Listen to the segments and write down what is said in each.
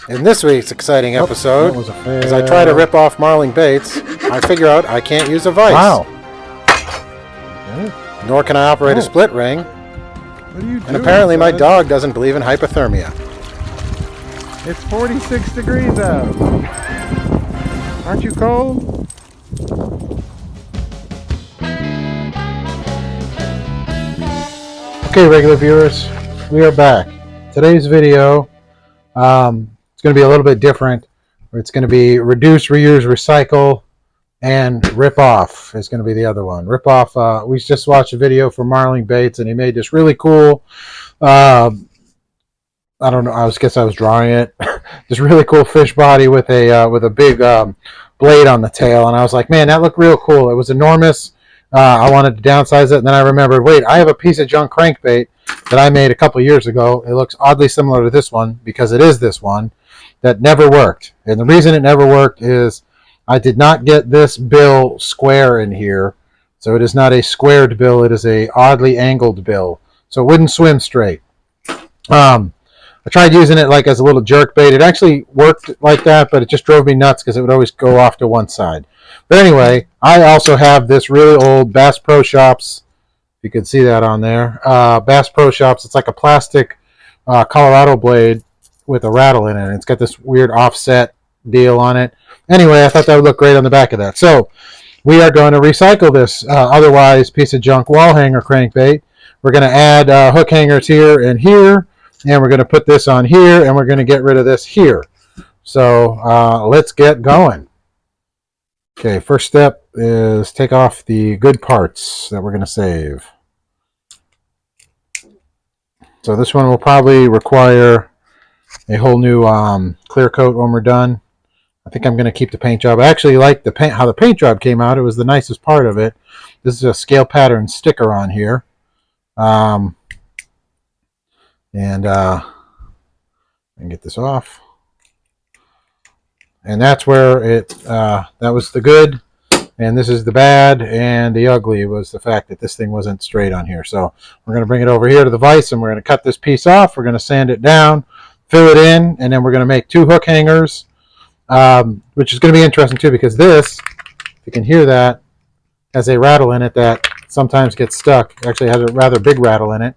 In this week's exciting episode, as I try to rip off Marling Baits, I figure out I can't use a vise. Wow. Nor can I operate a split ring. What are you doing? And apparently my dog doesn't believe in hypothermia. It's 46 degrees out. Aren't you cold? Okay, regular viewers, we are back. Today's video, it's going to be a little bit different. It's going to be reduce, reuse, recycle, and rip off is going to be the other one. Rip off, we just watched a video from Marling Baits, and he made this really cool, I don't know, I guess I was drawing it, this really cool fish body with a big blade on the tail, and I was like, man, that looked real cool. It was enormous. I wanted to downsize it, and then I remembered, wait, I have a piece of junk crankbait that I made a couple years ago. It looks oddly similar to this one because it is this one that never worked. And the reason it never worked is I did not get this bill square in here. So it is not a squared bill. It is a oddly angled bill. So it wouldn't swim straight. I tried using it like as a little jerk bait. It actually worked like that, but it just drove me nuts because it would always go off to one side. But anyway, I also have this really old Bass Pro Shops. You can see that on there. Bass Pro Shops. It's like a plastic Colorado blade with a rattle in it. It's got this weird offset deal on it. Anyway, I thought that would look great on the back of that. So we are going to recycle this otherwise piece of junk wall hanger crankbait. We're going to add hook hangers here and here. And we're going to put this on here. And we're going to get rid of this here. So let's get going. Okay, first step is take off the good parts that we're going to save. So this one will probably require a whole new clear coat when we're done. I think I'm going to keep the paint job. I actually like the paint, how the paint job came out. It was the nicest part of it. This is a scale pattern sticker on here. And get this off. And that's where it, that was the good. And this is the bad, and the ugly was the fact that this thing wasn't straight on here. So we're going to bring it over here to the vise, and we're going to cut this piece off. We're going to sand it down, fill it in, and then we're going to make two hook hangers, which is going to be interesting too, because this, if you can hear that, has a rattle in it that sometimes gets stuck. Actually, it has a rather big rattle in it.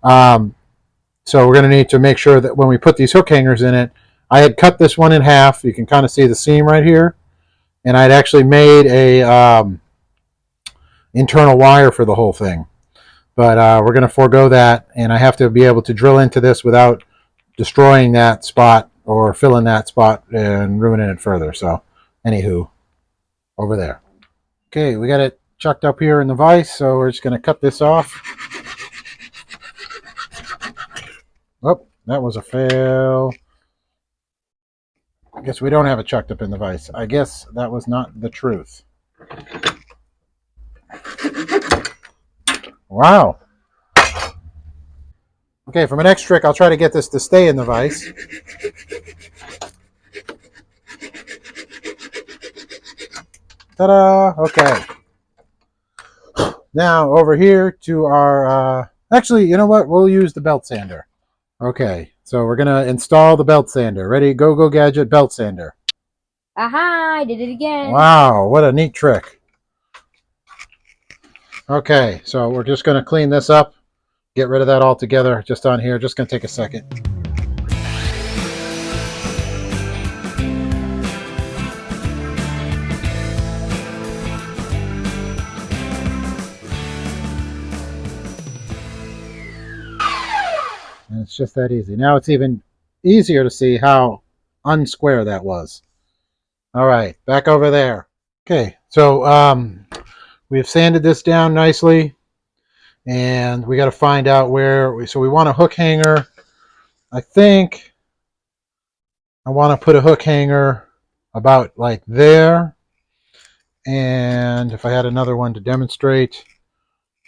So we're going to need to make sure that when we put these hook hangers in it, I had cut this one in half. You can kind of see the seam right here. And I'd actually made a internal wire for the whole thing. But we're going to forego that, and I have to be able to drill into this without destroying that spot or filling that spot and ruining it further. So, anywho, over there. Okay, we got it chucked up here in the vise, so we're just going to cut this off. Oh, that was a fail. I guess we don't have it chucked up in the vise. I guess that was not the truth. Wow. Okay, for my next trick, I'll try to get this to stay in the vise. Ta-da! Okay. Now, over here to our... actually, you know what? We'll use the belt sander. Okay, so we're going to install the belt sander. Ready? Go, go, gadget, belt sander. Aha, I did it again. Wow, what a neat trick. Okay, so we're just going to clean this up. Get rid of that altogether just on here. Just going to take a second. And it's just that easy. Now it's even easier to see how unsquare that was. All right, back over there. Okay, so we've sanded this down nicely, and we got to find out where. So we want a hook hanger. I think I want to put a hook hanger about like there, and if I had another one to demonstrate,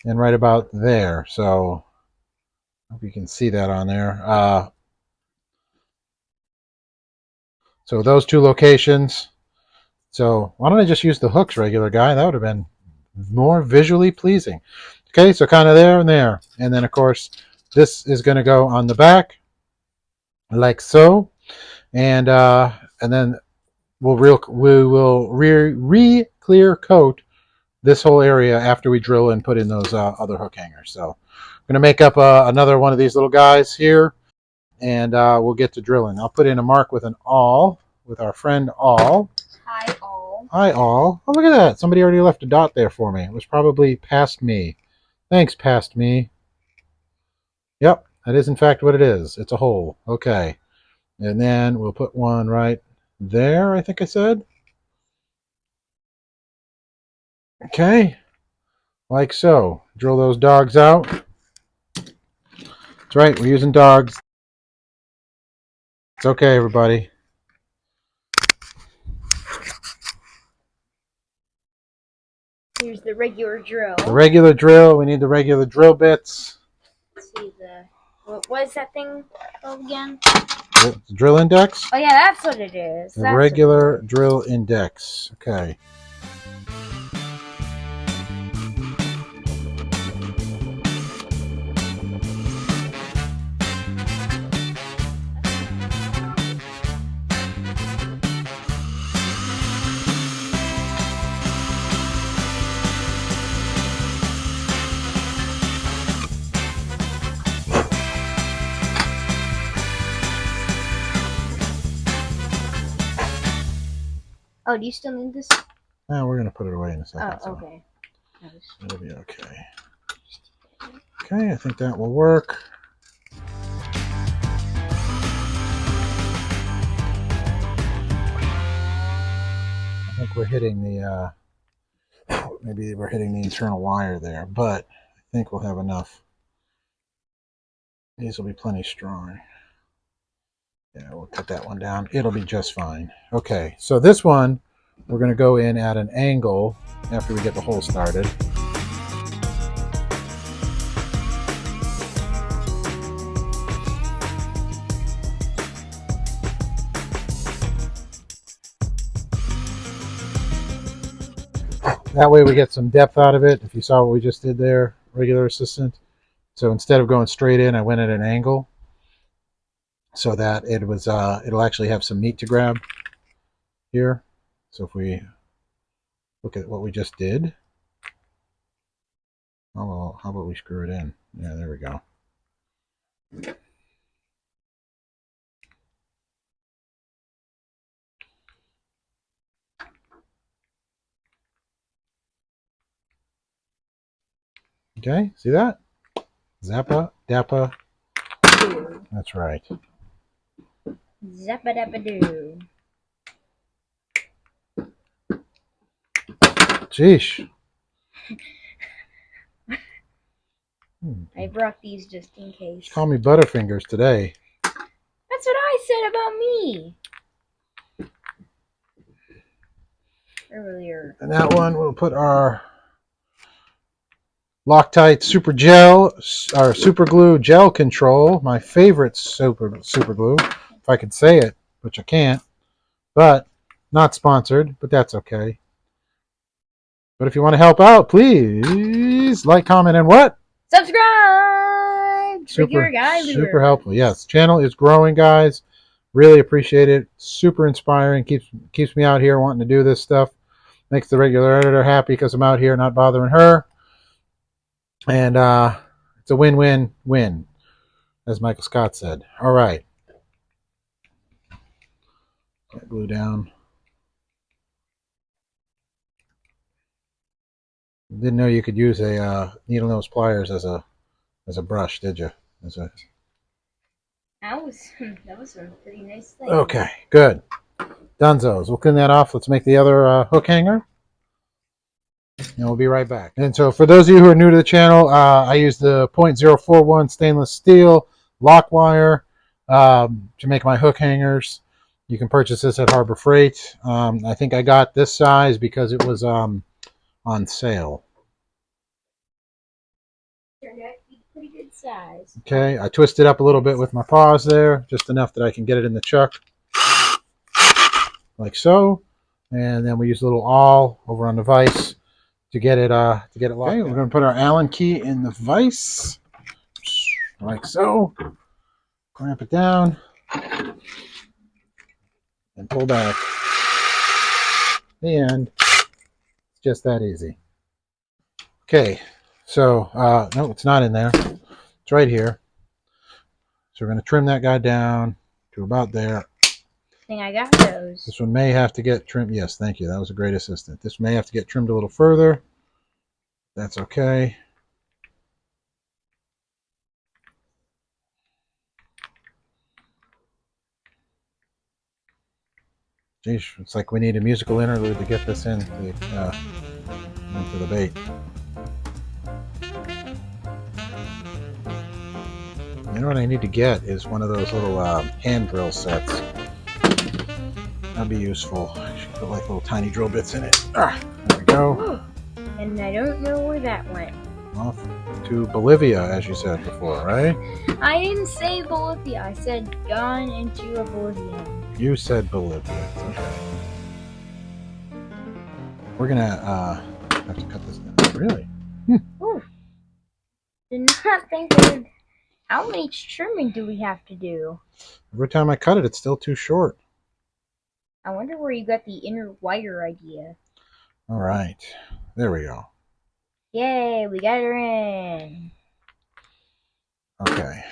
and right about there. So I hope you can see that on there. So those two locations. So why don't I just use the hooks, regular guy? That would have been more visually pleasing. Okay, so kind of there and there. And then, of course, this is going to go on the back like so. and then we will re-clear coat this whole area after we drill and put in those other hook hangers. So I'm going to make up another one of these little guys here, and we'll get to drilling. I'll put in a mark with an awl, with our friend Awl. Hi, all. Hi, Awl. Oh, look at that. Somebody already left a dot there for me. It was probably past me. Thanks, past me. Yep, that is in fact what it is. It's a hole. Okay. And then we'll put one right there, I think I said. Okay, like so. Drill those dogs out. That's right, we're using dogs. It's okay, everybody. Here's the regular drill. The regular drill, we need the regular drill bits. Let's see what is that thing called again? The drill index? Oh yeah, that's what it is. The regular drill index. Okay. Oh, do you still need this? Now we're going to put it away in a second. Oh, okay. So it'll be okay. Okay, I think that will work. I think we're hitting the, maybe we're hitting the internal wire there, but I think we'll have enough. These will be plenty strong. Yeah, we'll cut that one down. It'll be just fine. Okay, so this one, we're going to go in at an angle after we get the hole started. That way we get some depth out of it. If you saw what we just did there, regular assistant. So instead of going straight in, I went at an angle so that it was it'll actually have some meat to grab here. So if we look at what we just did, oh well, how about we screw it in? Yeah, there we go. Okay, see that? Zappa, dappa. That's right. Zappa dappa doo. Sheesh. I brought these just in case. Call me Butterfingers today. That's what I said about me earlier. And that one, we'll put our Loctite Super Gel, or Super Glue Gel Control, my favorite super glue, if I could say it, which I can't, but not sponsored, but that's okay. But if you want to help out, please like, comment, and what? Subscribe! Super helpful. Yes, channel is growing, guys. Really appreciate it. Super inspiring. Keeps me out here wanting to do this stuff. Makes the regular editor happy because I'm out here not bothering her. And it's a win-win-win, as Michael Scott said. All right. Glue down. Didn't know you could use a needle nose pliers as a brush, did you? That was a pretty nice thing. Okay, good. Dunzos. We'll clean that off. Let's make the other hook hanger. And we'll be right back. And so for those of you who are new to the channel, I use the .041 stainless steel lock wire to make my hook hangers. You can purchase this at Harbor Freight. I think I got this size because it was on sale. Turned out to be a pretty good size. Okay, I twist it up a little bit with my paws there, just enough that I can get it in the chuck, like so. And then we use a little awl over on the vise to get it locked. Okay, we're going to put our Allen key in the vise, like so. Clamp it down. and pull back. The end. It's just that easy. Okay, so no, it's not in there. It's right here. So we're going to trim that guy down to about there. I think I got those. This one may have to get trimmed. Yes, thank you. That was a great assistant. This may have to get trimmed a little further. That's okay. Geez, it's like we need a musical interlude to get this into the bait. You know what I need to get is one of those little hand drill sets. That'd be useful. I should put like little tiny drill bits in it. There we go. Ooh, and I don't know where that went. Off to Bolivia, as you said before, right? I didn't say Bolivia. I said gone into oblivion. You said Bolivia. It's okay. We're gonna have to cut this down. Really? Ooh. Did not think it would. How much trimming do we have to do? Every time I cut it, it's still too short. I wonder where you got the inner wire idea. All right. There we go. Yay, we got her in. Okay.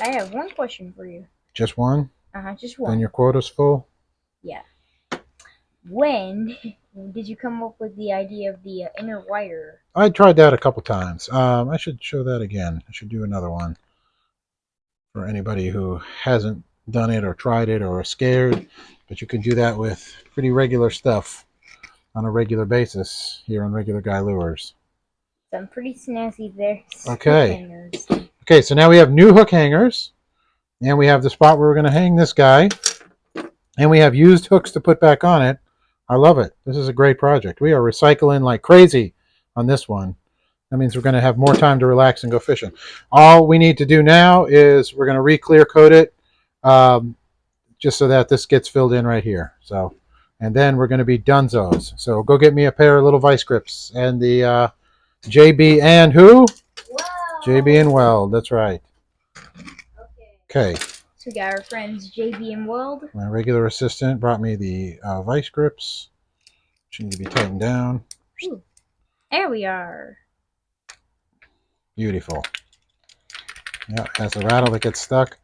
I have one question for you. Just one? Just one. Then your quota's full? Yeah. When did you come up with the idea of the inner wire? I tried that a couple times. I should show that again. I should do another one for anybody who hasn't done it or tried it or are scared. But you can do that with pretty regular stuff on a regular basis here on Regular Guy Lures. Some pretty snazzy there. Okay. Hangers. Okay, so now we have new hook hangers. And we have the spot where we're going to hang this guy. And we have used hooks to put back on it. I love it. This is a great project. We are recycling like crazy on this one. That means we're going to have more time to relax and go fishing. All we need to do now is we're going to re-clear coat it just so that this gets filled in right here. So, and then we're going to be donezo's. So go get me a pair of little vice grips and the JB and who? Whoa. JB and Weld. That's right. Okay. So we got our friends JB and Weld. My regular assistant brought me the vice grips, which need to be tightened down. Ooh. There we are. Beautiful. Yeah, it has a rattle that gets stuck.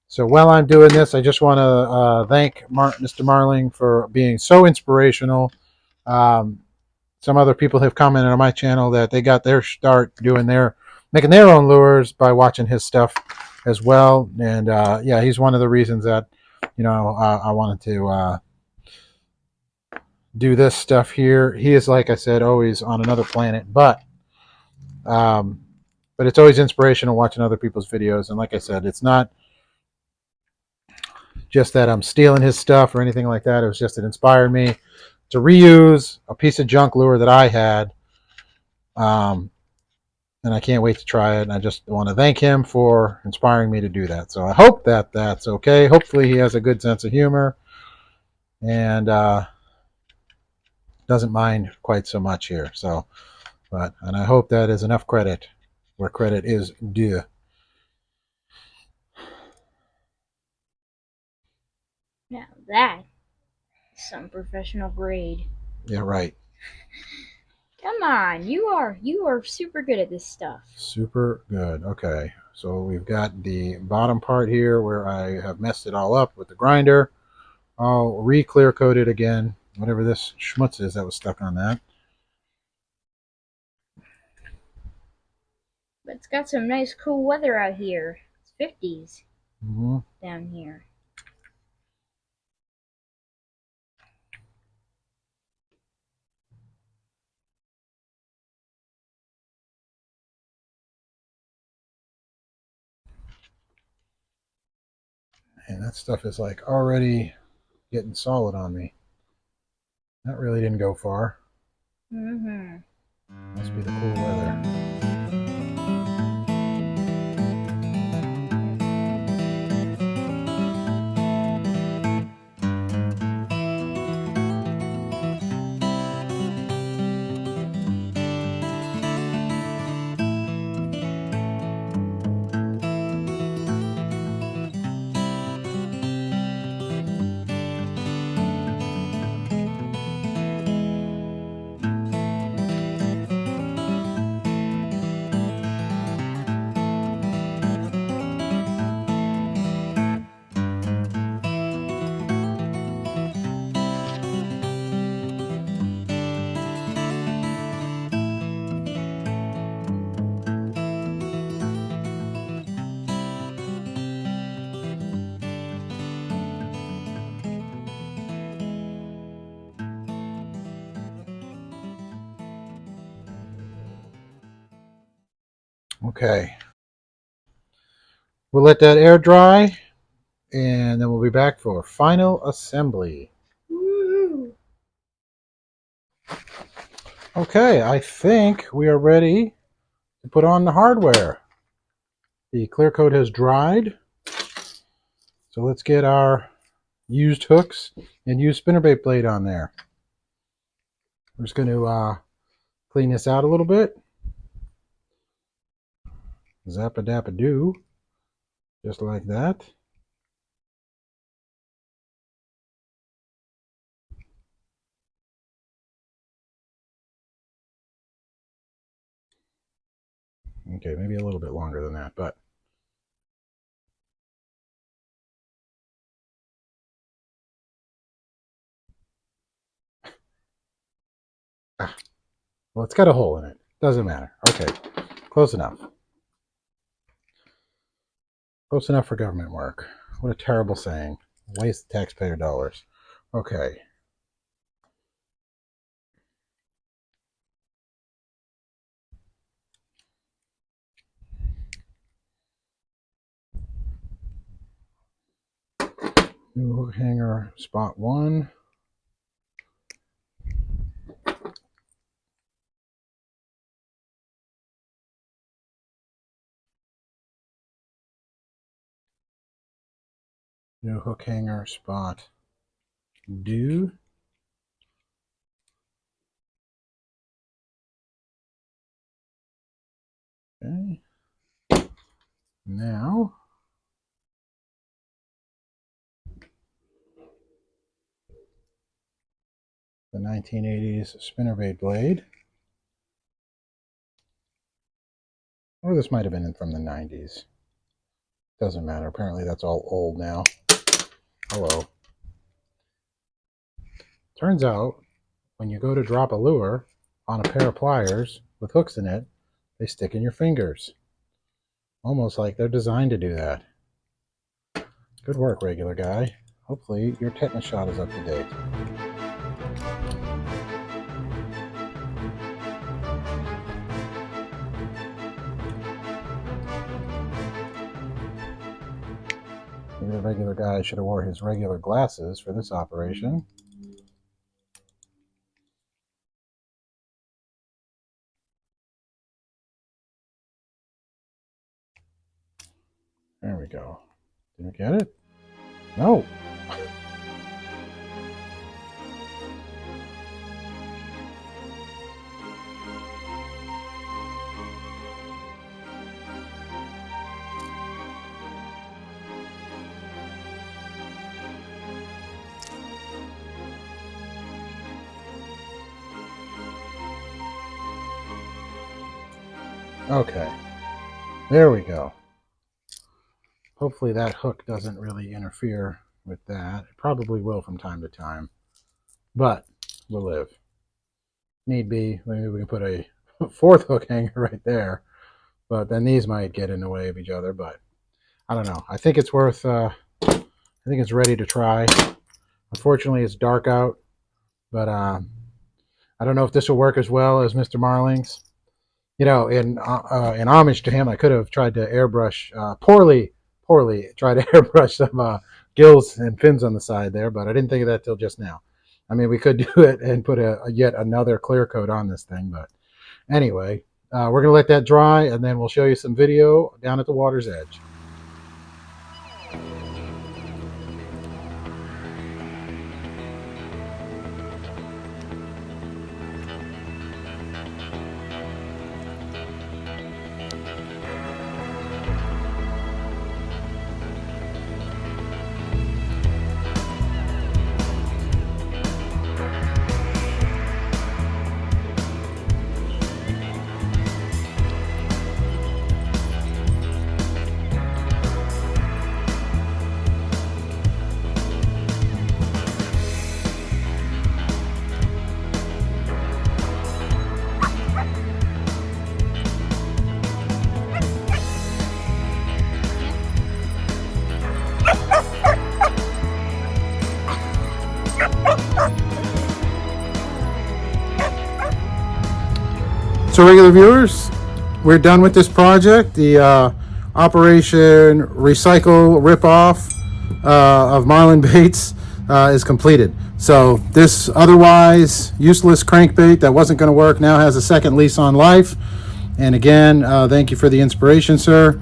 So while I'm doing this, I just want to thank Mr. Marling for being so inspirational. Some other people have commented on my channel that they got their start making their own lures by watching his stuff as well. And yeah, he's one of the reasons that I wanted to do this stuff here. He is, like I said, always on another planet, but it's always inspirational watching other people's videos. And like I said, it's not just that I'm stealing his stuff or anything like that. It was just it inspired me to reuse a piece of junk lure that I had. And I can't wait to try it. And I just want to thank him for inspiring me to do that. So I hope that that's okay. Hopefully he has a good sense of humor and doesn't mind quite so much here. So, and I hope that is enough credit where credit is due. Now that is some professional grade. Yeah, right. Come on, you are super good at this stuff. Super good. Okay, so we've got the bottom part here where I have messed it all up with the grinder. I'll re-clear coat it again, whatever this schmutz is that was stuck on that. But it's got some nice cool weather out here. It's 50s down here. And that stuff is like already getting solid on me. That really didn't go far. Must be the cool weather. Okay. We'll let that air dry, and then we'll be back for final assembly. Woo! Okay, I think we are ready to put on the hardware. The clear coat has dried, so let's get our used hooks and used spinnerbait blade on there. We're just going to clean this out a little bit. Zap-a-dap-a-doo. Just like that. Okay, maybe a little bit longer than that, but well, it's got a hole in it. Doesn't matter. Okay, close enough. Close enough for government work. What a terrible saying. Waste taxpayer dollars. Okay. New hook hanger, spot 1. New hook hanger, spot 2. Okay. Now, the 1980s spinnerbait blade. Or this might have been from the 90s. Doesn't matter. Apparently that's all old now. Hello. Turns out, when you go to drop a lure on a pair of pliers with hooks in it, they stick in your fingers. Almost like they're designed to do that. Good work, regular guy. Hopefully your tetanus shot is up to date. Maybe the regular guy should have wore his regular glasses for this operation. There we go. Did we get it? No. Okay. There we go. Hopefully that hook doesn't really interfere with that. It probably will from time to time, but we'll live. Need be, maybe we can put a 4th hook hanger right there, but then these might get in the way of each other, but I don't know. I think it's worth, I think it's ready to try. Unfortunately, it's dark out, but I don't know if this will work as well as Mr. Marling's. You know, in homage to him, I could have tried to airbrush, poorly tried to airbrush some gills and fins on the side there, but I didn't think of that till just now. I mean, we could do it and put yet another clear coat on this thing, but anyway, we're going to let that dry, and then we'll show you some video down at the water's edge. So regular viewers, we're done with this project. The Operation Recycle Ripoff of Marling Baits is completed. So this otherwise useless crankbait that wasn't going to work now has a second lease on life. And again, thank you for the inspiration, sir.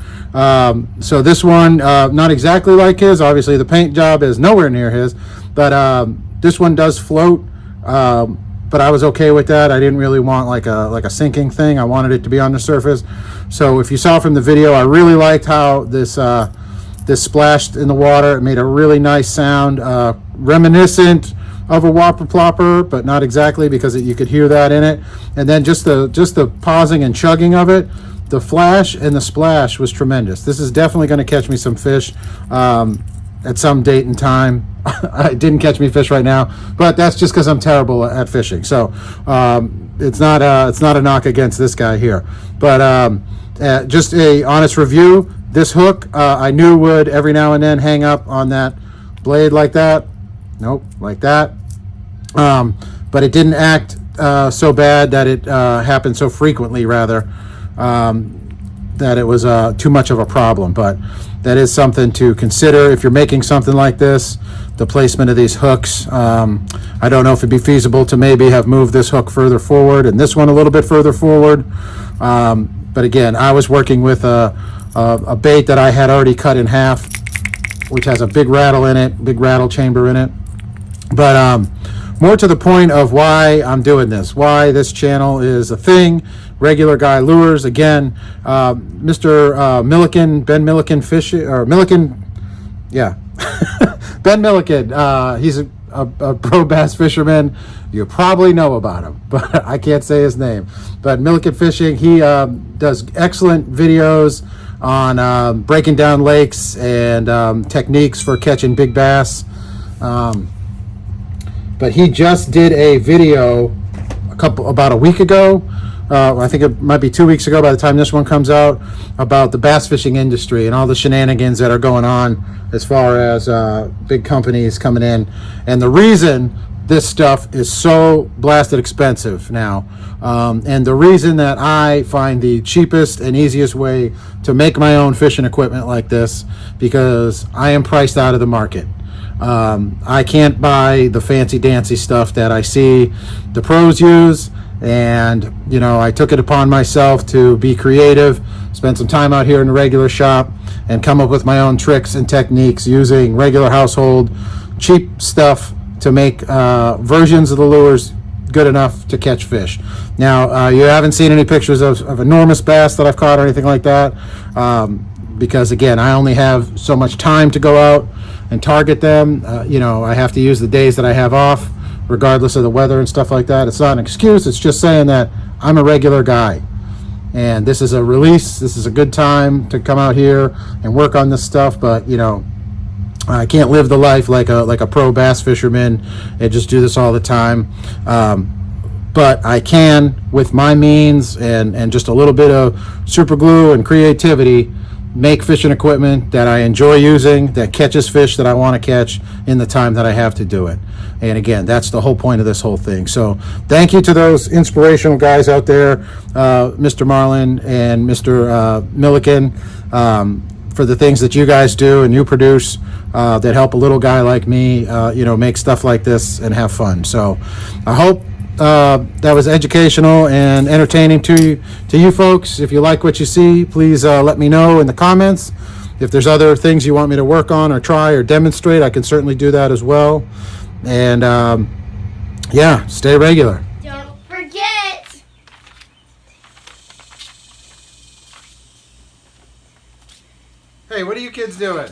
So this one, not exactly like his. Obviously, the paint job is nowhere near his. But this one does float. But I was okay with that. I didn't really want like a sinking thing. I wanted it to be on the surface. So if you saw from the video, I really liked how this splashed in the water. It made a really nice sound, reminiscent of a whopper plopper, but not exactly, because you could hear that in it. And then just the pausing and chugging of it, the flash and the splash was tremendous. This is definitely going to catch me some fish at some date and time. It didn't catch me fish right now, but that's just because I'm terrible at fishing. So it's not a knock against this guy here, but just a honest review. This hook I knew would every now and then hang up on that blade like that. Nope, like that. But it didn't act so bad that it happened so frequently, rather, that it was too much of a problem. But that is something to consider if you're making something like this, the placement of these hooks. I don't know if it'd be feasible to maybe have moved this hook further forward and this one a little bit further forward. But again, I was working with a bait that I had already cut in half, which has a big rattle in it, big rattle chamber in it. But more to the point of why I'm doing this, why this channel is a thing. Regular Guy Lures. Again, Mr. Milliken, Ben Milliken Fishing, or Milliken, yeah, Ben Milliken. He's a pro bass fisherman. You probably know about him, but I can't say his name. But Milliken Fishing, he does excellent videos on breaking down lakes and techniques for catching big bass. But he just did a video about a week ago. I think it might be 2 weeks ago by the time this one comes out, about the bass fishing industry and all the shenanigans that are going on as far as big companies coming in. And the reason this stuff is so blasted expensive now, and the reason that I find the cheapest and easiest way to make my own fishing equipment like this, because I am priced out of the market. I can't buy the fancy dancy stuff that I see the pros use. And you know, I took it upon myself to be creative, spend some time out here in the regular shop, and come up with my own tricks and techniques using regular household cheap stuff to make versions of the lures good enough to catch fish. Now, you haven't seen any pictures of enormous bass that I've caught or anything like that, because again, I only have so much time to go out and target them. You know, I have to use the days that I have off, regardless of the weather and stuff like that. It's not an excuse. It's just saying that I'm a regular guy, and this is a release. This is a good time to come out here and work on this stuff. But you know, I can't live the life like a pro bass fisherman and just do this all the time. But I can, with my means and just a little bit of super glue and creativity, make fishing equipment that I enjoy using, that catches fish that I want to catch in the time that I have to do it. And again, that's the whole point of this whole thing. So thank you to those inspirational guys out there, Mr. Marlin and Mr. Milliken, for the things that you guys do and you produce that help a little guy like me, you know, make stuff like this and have fun. So I hope that was educational and entertaining to you folks. If you like what you see, please let me know in the comments. If there's other things you want me to work on or try or demonstrate, I can certainly do that as well. And yeah, stay regular. Don't forget. Hey, what are you kids doing?